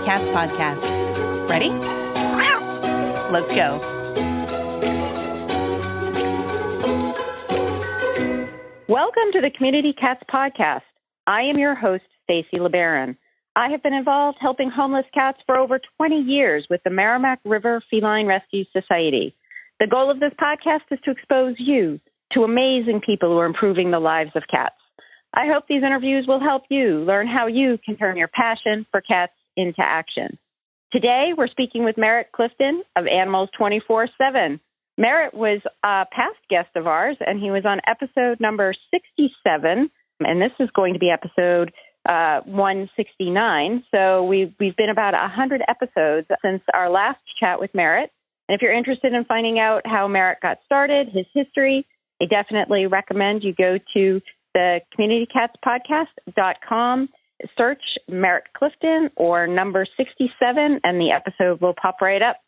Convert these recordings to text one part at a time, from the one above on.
Cats podcast. Ready? Let's go. Welcome to the Community Cats podcast. I am your host, Stacy LeBaron. I have been involved helping homeless cats for over 20 years with the Merrimack River Feline Rescue Society. The goal of this podcast is to expose you to amazing people who are improving the lives of cats. I hope these interviews will help you learn how you can turn your passion for cats into action. Today, we're speaking with Merritt Clifton of Animals 24/7. Merritt was a past guest of ours, and he was on episode number 67, and this is going to be episode 169. So we've been about 100 episodes since our last chat with Merritt. And if you're interested in finding out how Merritt got started, his history, I definitely recommend you go to the communitycatspodcast.com, search Merritt Clifton or number 67, and the episode will pop right up.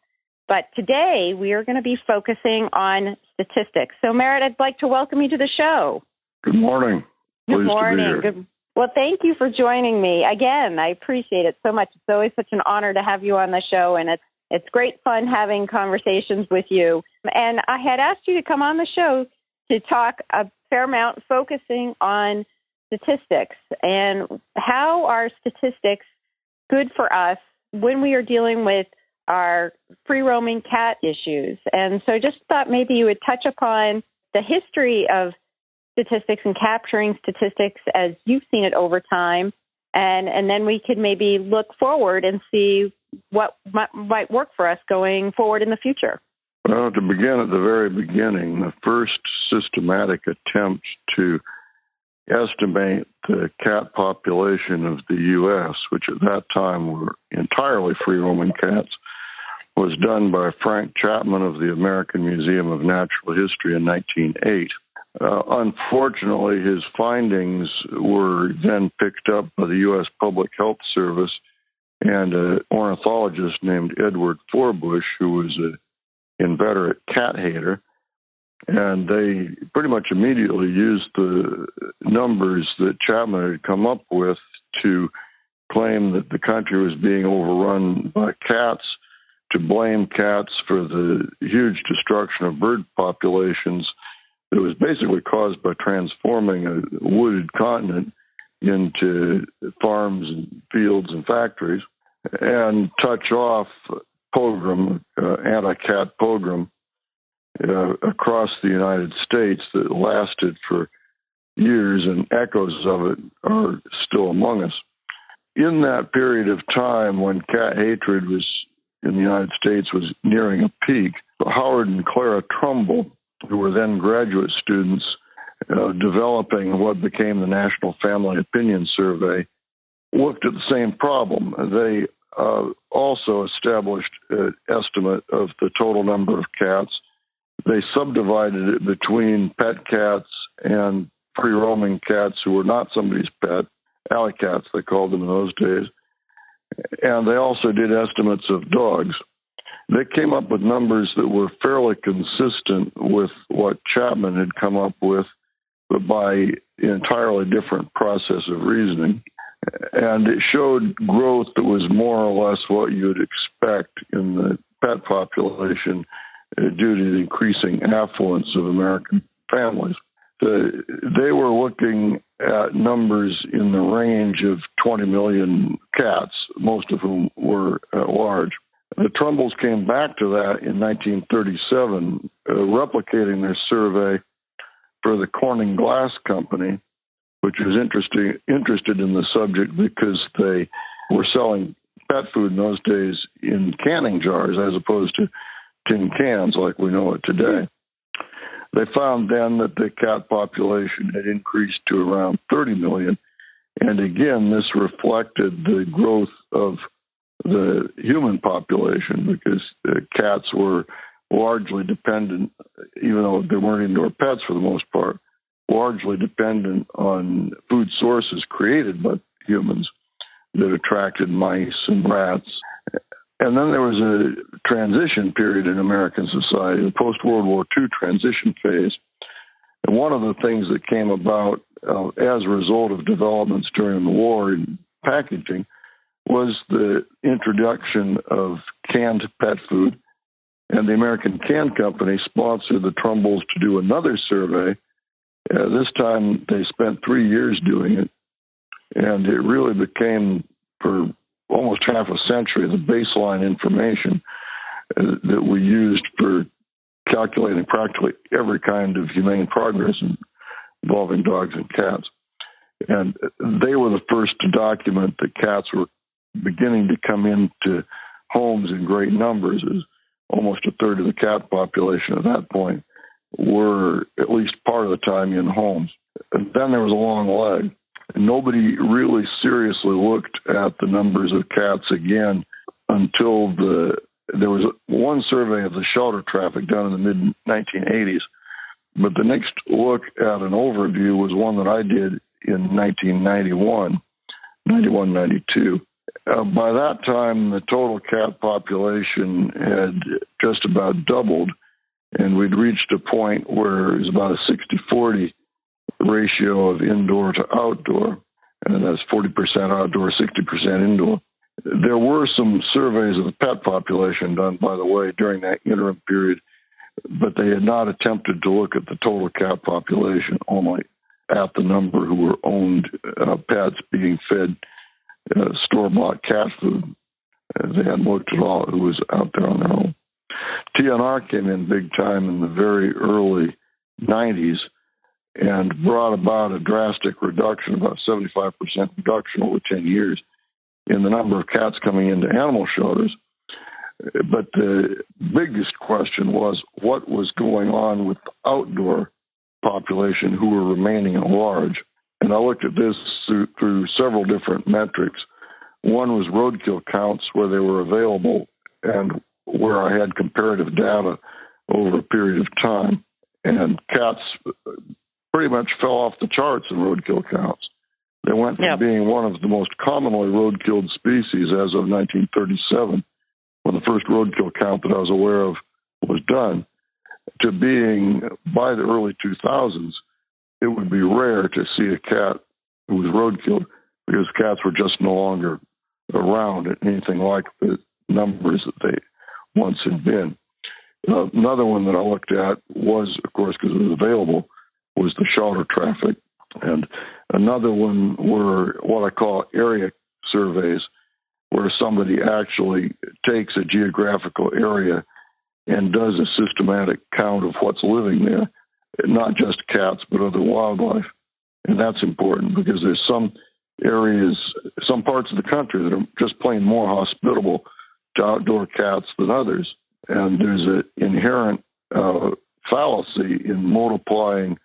But today we are going to be focusing on statistics. So, Merritt, I'd like to welcome you to the show. Good morning. Good morning. Well, thank you for joining me. Again, I appreciate it so much. It's always such an honor to have you on the show, and it's great fun having conversations with you. And I had asked you to come on the show to talk a fair amount focusing on statistics and how are statistics good for us when we are dealing with our free-roaming cat issues. And so just thought maybe you would touch upon the history of statistics and capturing statistics as you've seen it over time, and then we could maybe look forward and see what might work for us going forward in the future. Well, to begin at the very beginning, the first systematic attempt to estimate the cat population of the U.S., which at that time were entirely free-roaming cats, was done by Frank Chapman of the American Museum of Natural History in 1908. Unfortunately, his findings were then picked up by the U.S. Public Health Service and an ornithologist named Edward Forbush, who was an inveterate cat hater, and they pretty much immediately used the numbers that Chapman had come up with to claim that the country was being overrun by cats, to blame cats for the huge destruction of bird populations that was basically caused by transforming a wooded continent into farms and fields and factories, and touch off pogrom, anti-cat pogrom, across the United States that lasted for years, and echoes of it are still among us. In that period of time when cat hatred was in the United States was nearing a peak, Howard and Clara Trumbull, who were then graduate students, developing what became the National Family Opinion Survey, looked at the same problem. They also established an estimate of the total number of cats. They subdivided it between pet cats and free-roaming cats who were not somebody's pet, alley cats they called them in those days. And they also did estimates of dogs. They came up with numbers that were fairly consistent with what Chapman had come up with, but by an entirely different process of reasoning. And it showed growth that was more or less what you would expect in the pet population due to the increasing affluence of American families. They were looking at numbers in the range of 20 million cats, most of whom were at large. The Trumbulls came back to that in 1937, replicating their survey for the Corning Glass Company, which was interested in the subject because they were selling pet food in those days in canning jars as opposed to tin cans like we know it today. They found then that the cat population had increased to around 30 million. And again, this reflected the growth of the human population because cats were largely dependent, even though they weren't indoor pets for the most part, largely dependent on food sources created by humans that attracted mice and rats. And then there was a transition period in American society, the post-World War II transition phase. And one of the things that came about as a result of developments during the war in packaging was the introduction of canned pet food. And the American Can Company sponsored the Trumbolls to do another survey. This time they spent 3 years doing it. And it really became, for almost half a century, the baseline information that we used for calculating practically every kind of humane progress involving dogs and cats. And they were the first to document that cats were beginning to come into homes in great numbers. Almost a third of the cat population at that point were at least part of the time in homes. And then there was a long leg. Nobody really seriously looked at the numbers of cats again until there was one survey of the shelter traffic done in the mid-1980s. But the next look at an overview was one that I did in 1991, 92. By that time, the total cat population had just about doubled, and we'd reached a point where it was about a 60-40 ratio of indoor to outdoor, and that's 40% outdoor, 60% indoor. There were some surveys of the pet population done, by the way, during that interim period, but they had not attempted to look at the total cat population, only at the number who were owned pets being fed store-bought cat food. They hadn't looked at all who was out there on their own. TNR came in big time in the very early 90s and brought about a drastic reduction, about 75% reduction over 10 years in the number of cats coming into animal shelters. But the biggest question was what was going on with the outdoor population who were remaining at large. And I looked at this through several different metrics. One was roadkill counts where they were available and where I had comparative data over a period of time. And cats pretty much fell off the charts in roadkill counts. They went from being one of the most commonly road-killed species as of 1937, when the first roadkill count that I was aware of was done, to being, by the early 2000s, it would be rare to see a cat who was roadkilled because cats were just no longer around at anything like the numbers that they once had been. Another one that I looked at was, of course, because it was available, was the shelter traffic. And another one were what I call area surveys, where somebody actually takes a geographical area and does a systematic count of what's living there, not just cats, but other wildlife. And that's important because there's some areas, some parts of the country that are just plain more hospitable to outdoor cats than others. And there's an inherent fallacy in multiplying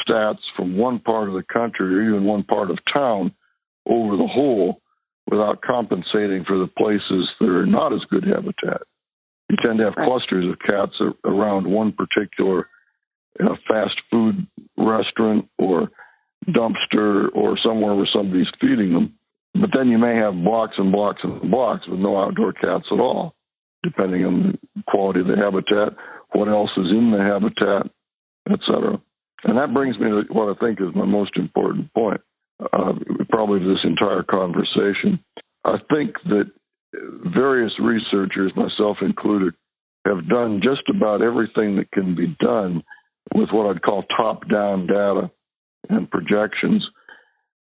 stats from one part of the country or even one part of town over the whole without compensating for the places that are not as good habitat. You tend to have clusters of cats around one particular fast food restaurant or dumpster or somewhere where somebody's feeding them. But then you may have blocks and blocks and blocks with no outdoor cats at all, depending on the quality of the habitat, what else is in the habitat, etc. And that brings me to what I think is my most important point, probably this entire conversation. I think that various researchers, myself included, have done just about everything that can be done with what I'd call top-down data and projections.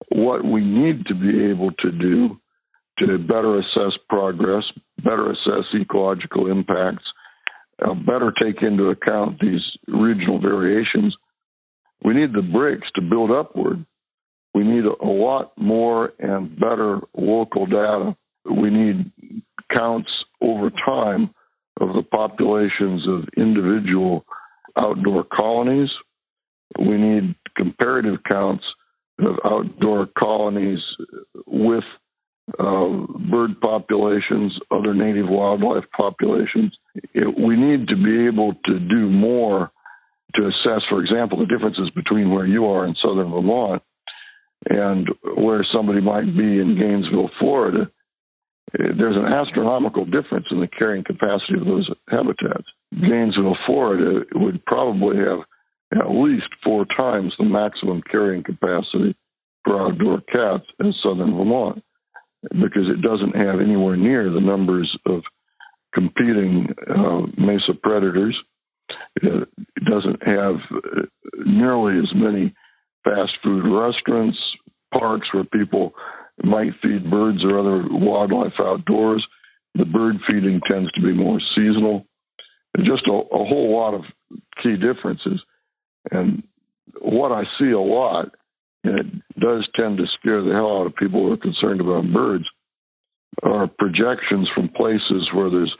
What we need to be able to do to better assess progress, better assess ecological impacts, better take into account these regional variations, we need the bricks to build upward. We need a lot more and better local data. We need counts over time of the populations of individual outdoor colonies. We need comparative counts of outdoor colonies with bird populations, other native wildlife populations. We need to be able to do more to assess, for example, the differences between where you are in southern Vermont and where somebody might be in Gainesville, Florida. There's an astronomical difference in the carrying capacity of those habitats. Gainesville, Florida would probably have at least 4 times the maximum carrying capacity for outdoor cats in southern Vermont. because it doesn't have anywhere near the numbers of competing mesa predators. It doesn't have nearly as many fast food restaurants, parks where people might feed birds or other wildlife outdoors. The bird feeding tends to be more seasonal. Just a whole lot of key differences. And what I see a lot, and it does tend to scare the hell out of people who are concerned about birds, are projections from places where there's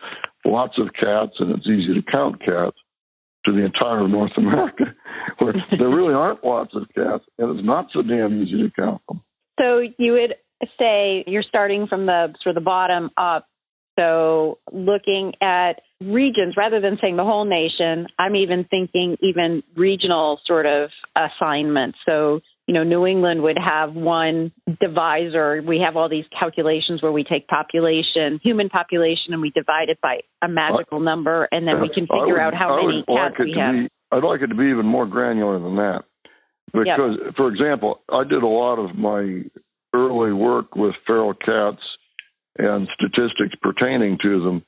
lots of cats and it's easy to count cats to the entire North America, where there really aren't lots of cats and it's not so damn easy to count them. So you would say you're starting from the sort of the bottom up. So looking at regions rather than saying the whole nation, I'm even thinking even regional sort of assignments. So, New England would have one divisor. We have all these calculations where we take human population, and we divide it by a magical number, and then we can figure out how many cats we have. I'd like it to be even more granular than that. Because, for example, I did a lot of my early work with feral cats and statistics pertaining to them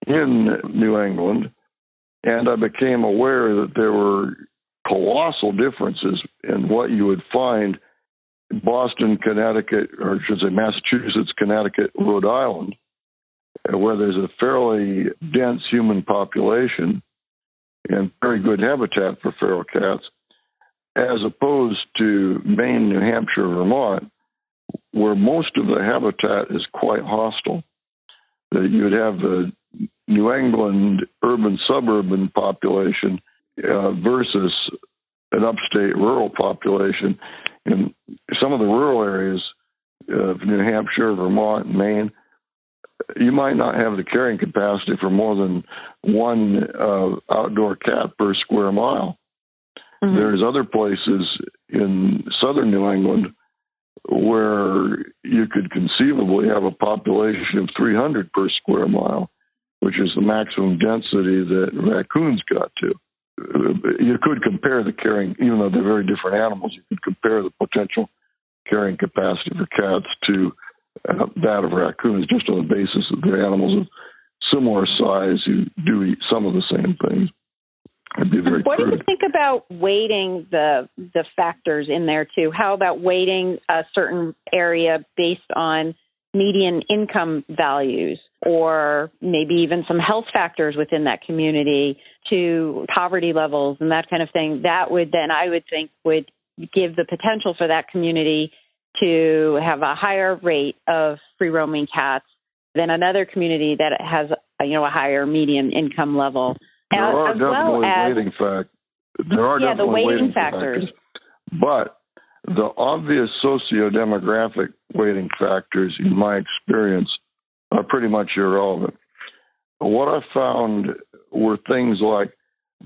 in New England, and I became aware that there were colossal differences in what you would find in Boston, Connecticut, or I should say Massachusetts, Connecticut, Rhode Island, where there's a fairly dense human population and very good habitat for feral cats, as opposed to Maine, New Hampshire, Vermont, where most of the habitat is quite hostile. You'd have the New England urban-suburban population versus an upstate rural population. In some of the rural areas of New Hampshire, Vermont, and Maine, you might not have the carrying capacity for more than one outdoor cat per square mile. Mm-hmm. There's other places in southern New England where you could conceivably have a population of 300 per square mile, which is the maximum density that raccoons got to. You could compare the carrying, even though they're very different animals, you could compare the potential carrying capacity for cats to that of raccoons, just on the basis that they're animals of similar size who do eat some of the same things. It'd be very What crude. do you think about weighting the factors in there, too? How about weighting a certain area based on median income values, or maybe even some health factors within that community to poverty levels and that kind of thing? That would then, I would think, would give the potential for that community to have a higher rate of free-roaming cats than another community that has, a higher median income level. There are definitely weighting factors. But the obvious socio-demographic weighting factors, in my experience, are pretty much irrelevant. What I found were things like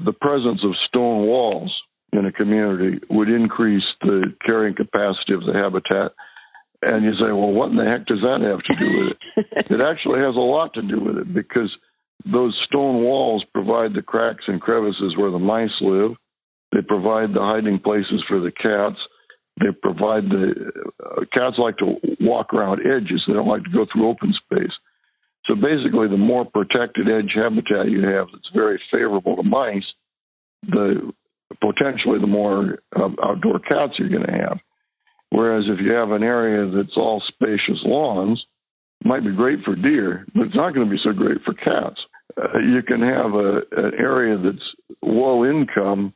the presence of stone walls in a community would increase the carrying capacity of the habitat. And you say, well, what in the heck does that have to do with it? It actually has a lot to do with it, because those stone walls provide the cracks and crevices where the mice live. They provide the hiding places for the cats. They provide cats like to walk around edges. They don't like to go through open space. So basically, the more protected edge habitat you have that's very favorable to mice, potentially the more outdoor cats you're going to have. Whereas if you have an area that's all spacious lawns, it might be great for deer, but it's not going to be so great for cats. You can have an area that's low income,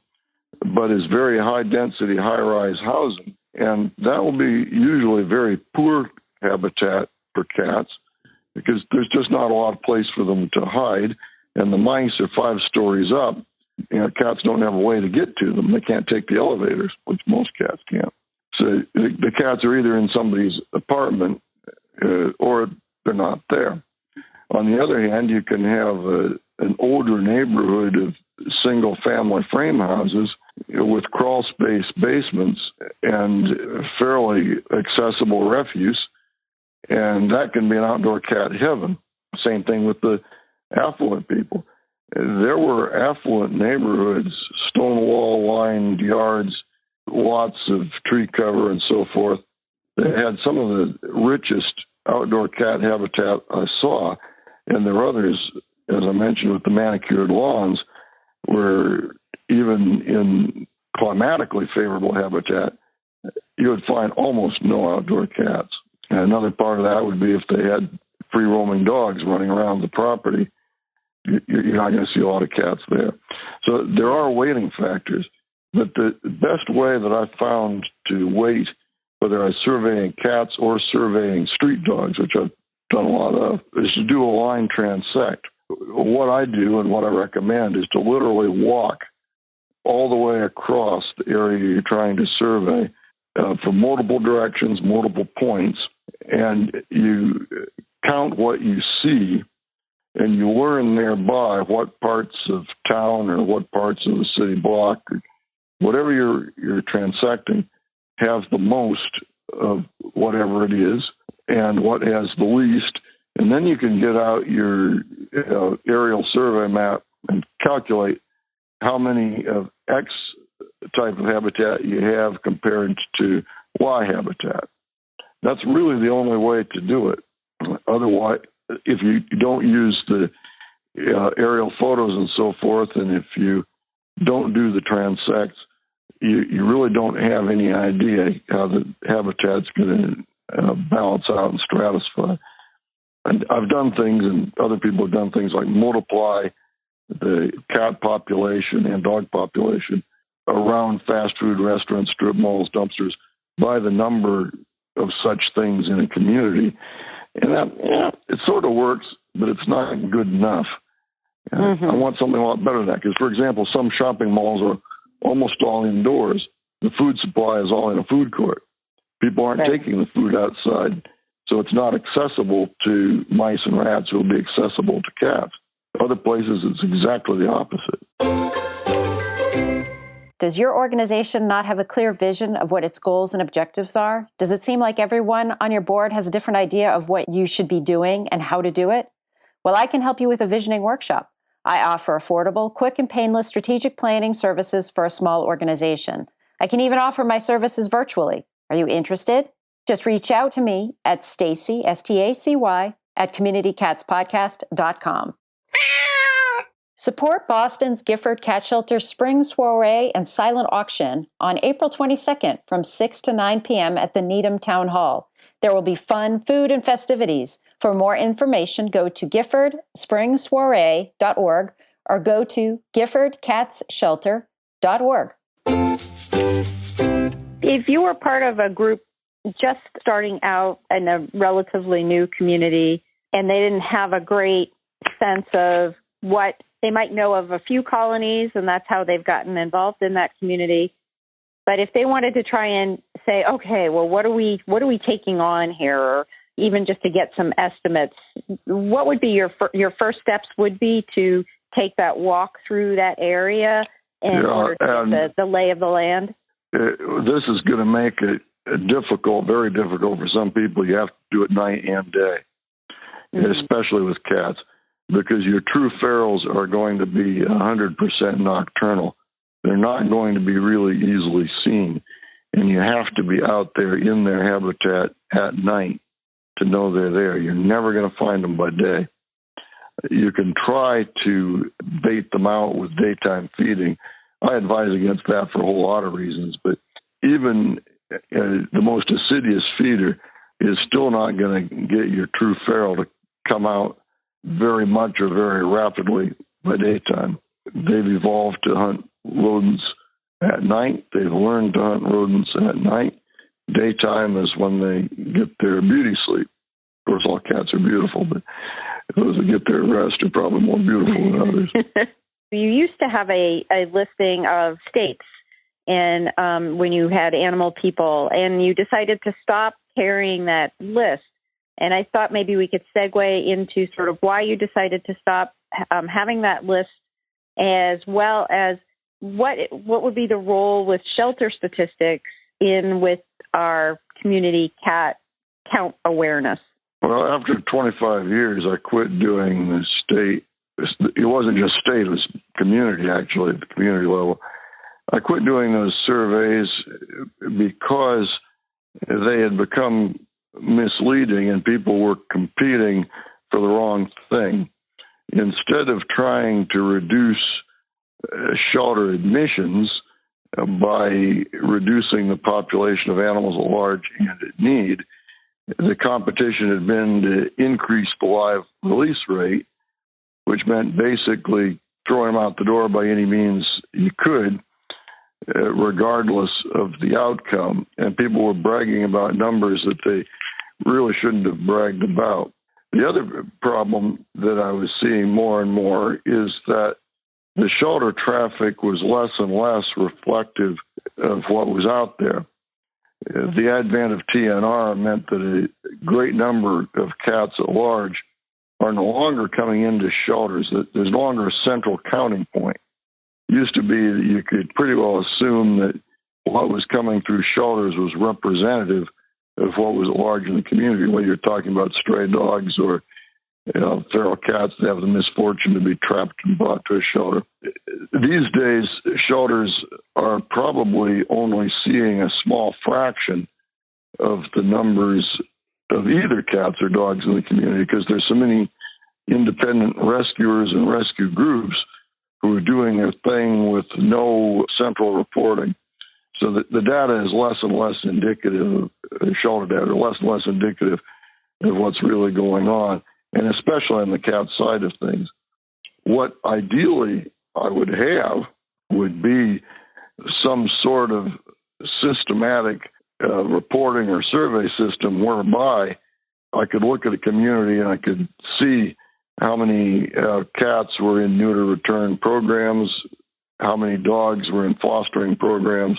but is very high density, high rise housing. And that will be usually very poor habitat for cats, because there's just not a lot of place for them to hide. And the mice are 5 stories up. Cats don't have a way to get to them. They can't take the elevators, which most cats can't. So the cats are either in somebody's apartment or they're not there. On the other hand, you can have an older neighborhood of single-family frame houses with crawl space basements and fairly accessible refuse, and that can be an outdoor cat heaven. Same thing with the affluent people. There were affluent neighborhoods, stone wall-lined yards, lots of tree cover and so forth, that had some of the richest outdoor cat habitat I saw. And there are others, as I mentioned, with the manicured lawns, where even in climatically favorable habitat, you would find almost no outdoor cats. And another part of that would be if they had free-roaming dogs running around the property, you're not going to see a lot of cats there. So there are weighting factors. But the best way that I've found to weight, whether I'm surveying cats or surveying street dogs, which I've done a lot of, is to do a line transect. What I do and what I recommend is to literally walk all the way across the area you're trying to survey from multiple directions, multiple points, and you count what you see, and you learn thereby what parts of town or what parts of the city block, or whatever you're transecting, have the most of whatever it is and what has the least. And then you can get out your aerial survey map and calculate how many of X type of habitat you have compared to Y habitat. That's really the only way to do it. Otherwise, if you don't use the aerial photos and so forth, and if you don't do the transects, you really don't have any idea how the habitat's going to balance out and stratify. And I've done things, and other people have done things like multiply the cat population and dog population around fast food restaurants, strip malls, dumpsters, by the number of such things in a community. And that, it sort of works, but it's not good enough. I want something a lot better than that. Because, for example, some shopping malls are almost all indoors. The food supply is all in a food court. People aren't taking the food outside, so it's not accessible to mice and rats. It will be accessible to cats. Other places, it's exactly the opposite. Does your organization not have a clear vision of what its goals and objectives are? Does it seem like everyone on your board has a different idea of what you should be doing and how to do it? Well, I can help you with a visioning workshop. I offer affordable, quick, and painless strategic planning services for a small organization. I can even offer my services virtually. Are you interested? Just reach out to me at Stacy, Stacy, at communitycatspodcast.com. Support Boston's Gifford Cat Shelter Spring Soiree and Silent Auction on April 22nd from 6 to 9 p.m. at the Needham Town Hall. There will be fun, food, and festivities. For more information, go to giffordspringsoiree.org or go to giffordcatsshelter.org. If you were part of a group just starting out in a relatively new community and they didn't have a great sense of what they might know of a few colonies, and that's how they've gotten involved in that community. But if they wanted to try and say, okay, well, what are we taking on here, or even just to get some estimates, what would be your first steps would be to take that walk through that area in order to get the lay of the land? This is going to make it difficult, very difficult for some people. You have to do it night and day, especially with cats, because your true ferals are going to be 100% nocturnal. They're not going to be really easily seen, and you have to be out there in their habitat at night to know they're there. You're never going to find them by day. You can try to bait them out with daytime feeding. I advise against that for a whole lot of reasons, but even the most assiduous feeder is still not going to get your true feral to come out very much or very rapidly by daytime. They've evolved to hunt rodents at night. They've learned to hunt rodents at night. Daytime is when they get their beauty sleep. Of course, all cats are beautiful, but those that get their rest are probably more beautiful than others. You used to have a listing of states and when you had animal people, and you decided to stop carrying that list. And I thought maybe we could segue into sort of why you decided to stop having that list, as well as what would be the role with shelter statistics with our community cat count awareness. Well, after 25 years, I quit doing the state. It wasn't just state, it was community, actually, at the community level. I quit doing those surveys because they had become misleading, and people were competing for the wrong thing. Instead of trying to reduce shelter admissions by reducing the population of animals at large and at need, the competition had been to increase the live release rate, which meant basically throwing them out the door by any means you could, regardless of the outcome. And people were bragging about numbers that they really shouldn't have bragged about. The other problem that I was seeing more and more is that the shelter traffic was less and less reflective of what was out there. The advent of TNR meant that a great number of cats at large are no longer coming into shelters. There's no longer a central counting point. It used to be that you could pretty well assume that what was coming through shelters was representative of what was at large in the community, whether you're talking about stray dogs or feral cats that have the misfortune to be trapped and brought to a shelter. These days, shelters are probably only seeing a small fraction of the numbers of either cats or dogs in the community because there's so many independent rescuers and rescue groups who are doing their thing with no central reporting. So the data is less and less indicative, shelter data, less and less indicative of what's really going on, and especially on the cat side of things. What ideally I would have would be some sort of systematic reporting or survey system whereby I could look at a community and I could see how many cats were in neuter return programs, how many dogs were in fostering programs,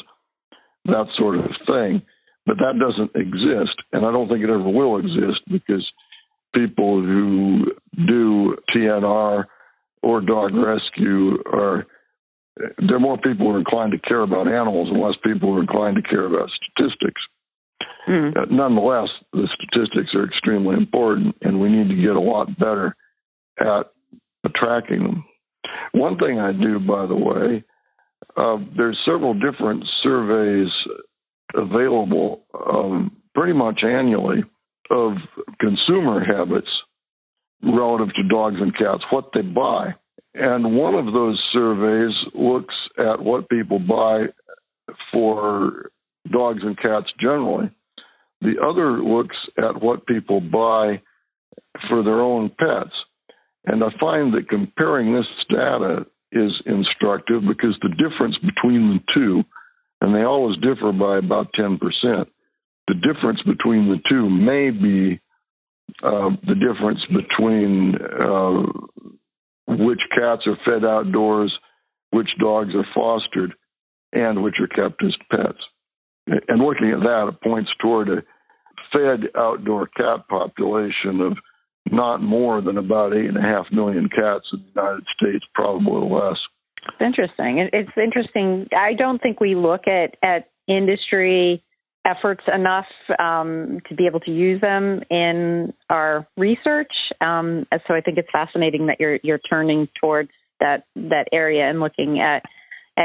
that sort of thing. But that doesn't exist, and I don't think it ever will exist because people who do TNR or dog rescue there are more people who are inclined to care about animals and less people who are inclined to care about statistics. Nonetheless, the statistics are extremely important, and we need to get a lot better at tracking them. One thing I do, by the way, there's several different surveys available pretty much annually of consumer habits relative to dogs and cats, what they buy. And one of those surveys looks at what people buy for dogs and cats generally. The other looks at what people buy for their own pets. And I find that comparing this data is instructive because the difference between the two, and they always differ by about 10%, the difference between the two may be the difference between which cats are fed outdoors, which dogs are fostered, and which are kept as pets. And looking at that, it points toward a fed outdoor cat population of not more than about 8.5 million cats in the United States, probably less. It's interesting. It's interesting. I don't think we look at industry efforts enough to be able to use them in our research. So I think it's fascinating that you're turning towards that area and looking at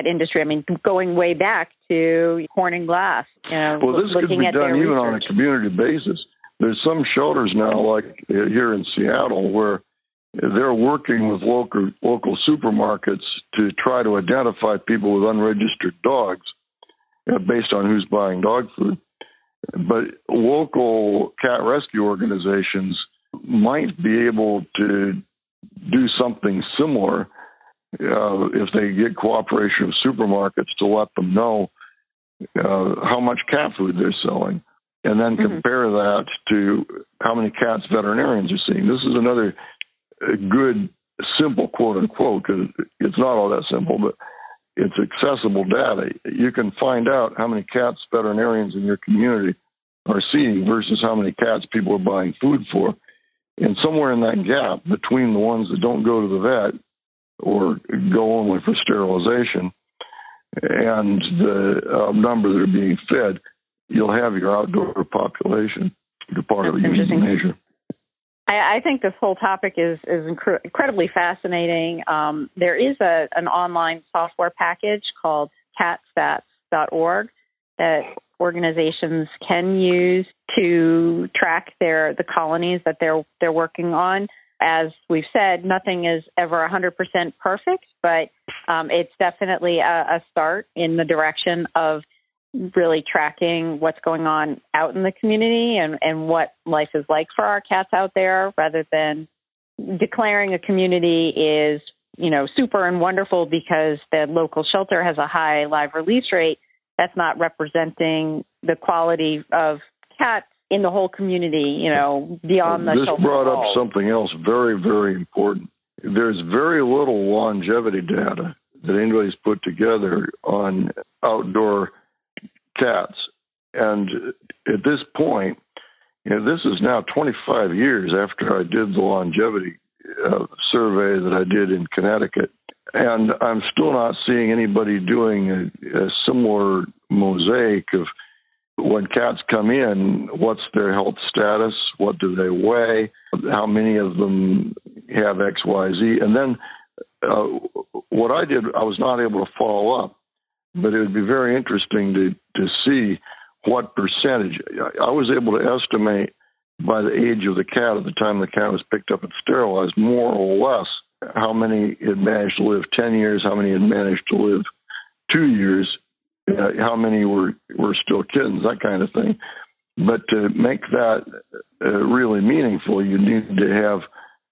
industry. I mean, going way back to Corning Glass. Well, this could be done even on a community basis. There's some shelters now, like here in Seattle, where they're working with local supermarkets to try to identify people with unregistered dogs based on who's buying dog food. But local cat rescue organizations might be able to do something similar if they get cooperation of supermarkets to let them know how much cat food they're selling, and then compare that to how many cats veterinarians are seeing. This is another good, simple quote unquote, because it's not all that simple, but it's accessible data. You can find out how many cats veterinarians in your community are seeing versus how many cats people are buying food for. And somewhere in that gap between the ones that don't go to the vet or go only for sterilization and the number that are being fed, you'll have your outdoor population. You're part of a unique measure. I think this whole topic is incredibly fascinating. There is an online software package called catstats.org that organizations can use to track the colonies that they're working on. As we've said, nothing is ever 100% perfect, but it's definitely a start in the direction of really tracking what's going on out in the community and what life is like for our cats out there, rather than declaring a community is, super and wonderful because the local shelter has a high live release rate. That's not representing the quality of cats in the whole community, beyond the shelter. This brought up something else very, very important. There's very little longevity data that anybody's put together on outdoor cats. And at this point, this is now 25 years after I did the longevity survey that I did in Connecticut. And I'm still not seeing anybody doing a similar mosaic of when cats come in, what's their health status, what do they weigh, how many of them have X, Y, Z. And then what I did, I was not able to follow up, but it would be very interesting to see what percentage. I was able to estimate by the age of the cat at the time the cat was picked up and sterilized, more or less, how many had managed to live 10 years, how many had managed to live 2 years, how many were still kittens, that kind of thing. But to make that really meaningful, you need to have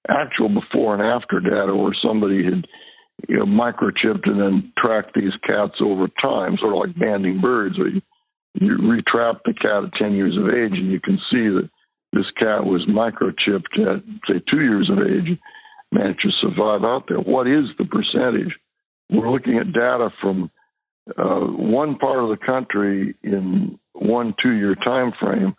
actual before and after data where somebody had microchipped and then tracked these cats over time, sort of like banding birds, where you retrap the cat at 10 years of age and you can see that this cat was microchipped at, say, 2 years of age, managed to survive out there. What is the percentage? We're looking at data from one part of the country in 1-2 year time frame,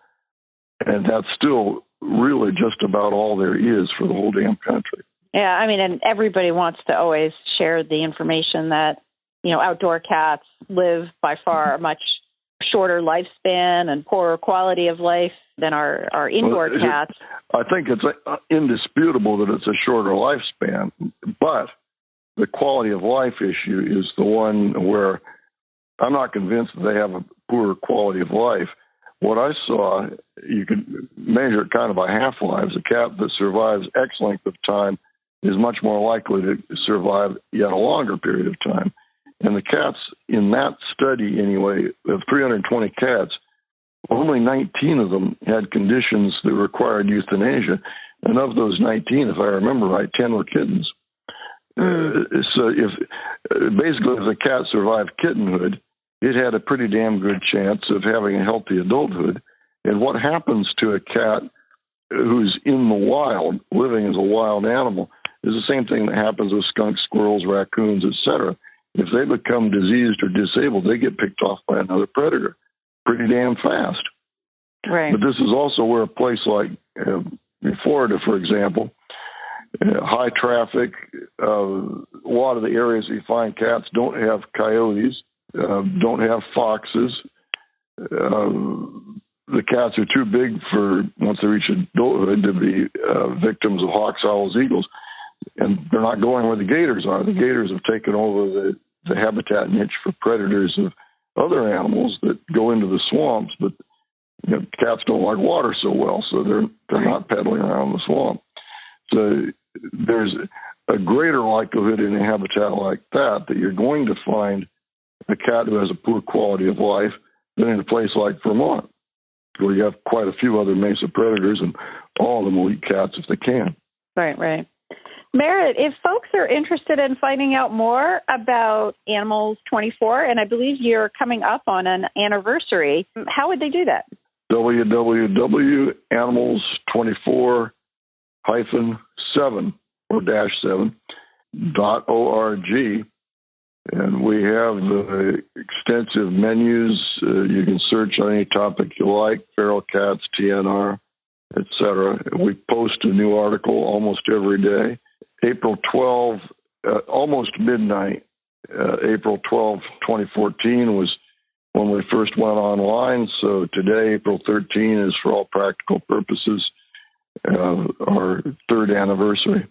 and that's still really just about all there is for the whole damn country. Yeah, and everybody wants to always share the information that, outdoor cats live by far a much shorter lifespan and poorer quality of life than our indoor cats. I think it's indisputable that it's a shorter lifespan, but the quality of life issue is the one where I'm not convinced that they have a poor quality of life. What I saw, you could measure it kind of by half-lives. A cat that survives X length of time is much more likely to survive yet a longer period of time. And the cats in that study, anyway, of 320 cats, only 19 of them had conditions that required euthanasia. And of those 19, if I remember right, 10 were kittens. So if the cat survived kittenhood, it had a pretty damn good chance of having a healthy adulthood. And what happens to a cat who's in the wild, living as a wild animal, is the same thing that happens with skunks, squirrels, raccoons, etc. If they become diseased or disabled, they get picked off by another predator pretty damn fast. Right. But this is also where a place like in Florida, for example, high traffic, a lot of the areas you find cats don't have coyotes, don't have foxes. The cats are too big for, once they reach adulthood, to be victims of hawks, owls, eagles. And they're not going where the gators are. The gators have taken over the habitat niche for predators of other animals that go into the swamps. But cats don't like water so well, so they're not peddling around the swamp. So there's a greater likelihood in a habitat like that you're going to find a cat who has a poor quality of life than in a place like Vermont, where you have quite a few other mesa predators, and all of them will eat cats if they can. Right. Merritt, if folks are interested in finding out more about Animals 24, and I believe you're coming up on an anniversary, how would they do that? www.animals24-7.org. And we have the extensive menus. You can search on any topic you like, feral cats, TNR, etc. We post a new article almost every day. April 12, almost midnight, April 12, 2014 was when we first went online. So today, April 13, is for all practical purposes our third anniversary.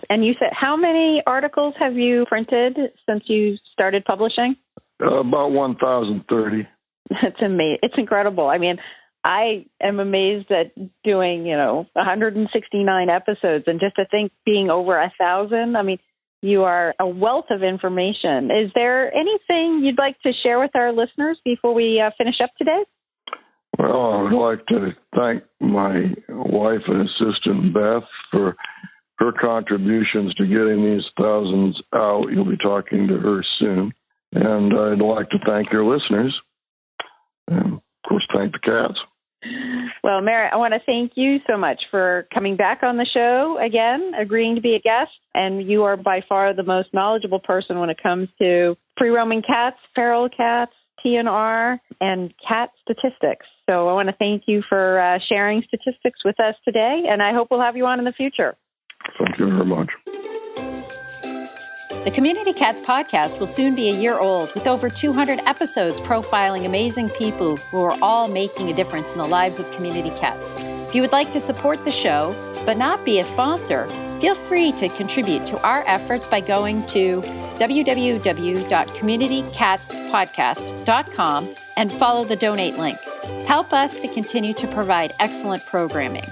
And you said, how many articles have you printed since you started publishing? About 1,030. That's amazing. It's incredible. I mean, I am amazed at doing, 169 episodes, and just to think being over 1,000. I mean, you are a wealth of information. Is there anything you'd like to share with our listeners before we finish up today? Well, I would like to thank my wife and assistant, Beth, for her contributions to getting these thousands out. You'll be talking to her soon. And I'd like to thank your listeners. And, of course, thank the cats. Well, Merritt, I want to thank you so much for coming back on the show again, agreeing to be a guest. And you are by far the most knowledgeable person when it comes to free-roaming cats, feral cats, TNR, and cat statistics. So I want to thank you for sharing statistics with us today, and I hope we'll have you on in the future. Thank you very much. The Community Cats podcast will soon be a year old, with over 200 episodes profiling amazing people who are all making a difference in the lives of community cats. If you would like to support the show, but not be a sponsor, feel free to contribute to our efforts by going to www.communitycatspodcast.com and follow the donate link. Help us to continue to provide excellent programming.